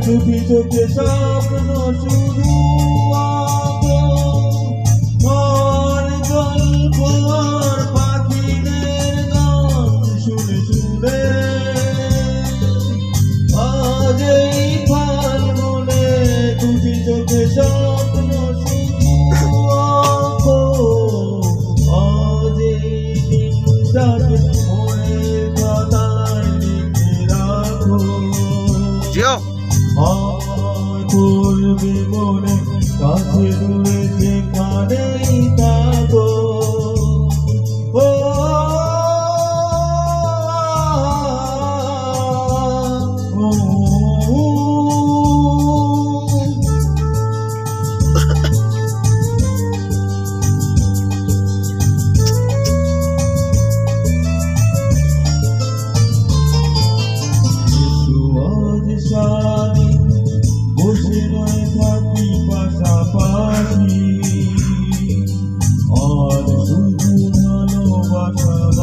চুপি চোখে স্বপ্ন শুধু আঁকো, আর গল্প আর পাখিদের গান শুনে শুনে আজ এই ফাল্গুনে চুপি চোখে স্বপ্ন শুধু আঁকো, আজ এই দিনটাকে মনের খাতায় লিখে রাখো। করবে মনে কাছে দূরে যেখানেই থাকো। সারাদিন বসে নয় থাকি পাশাপাশি, আর শুধু ভালোবাসাবাসি,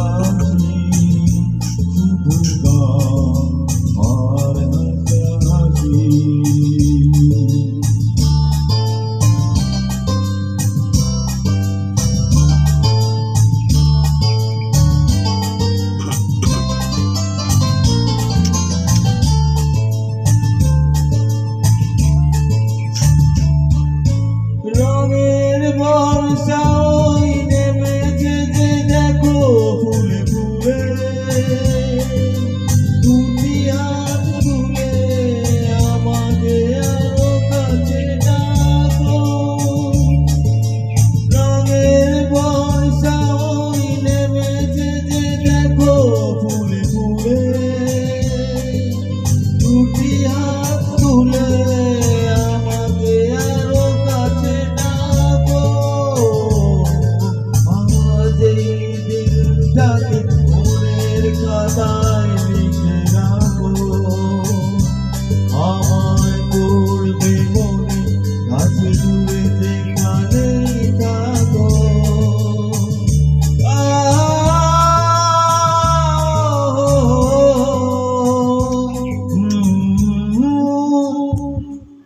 শুধু গান আর হাসাহাসি। রঙের বর্ষা ওই নেমেছে যে দেখো ফুলে ফুলে, দুটি হাত তুলে আমাকে আরো কাছে ডাকো। রঙের বর্ষা ওই নেমেছে যে দেখো ফুলে ফুলে, দুটি হাত তুলে আমাকে আরো কাছে ডাকো। আজ এই দিনটাকে মনের খাতা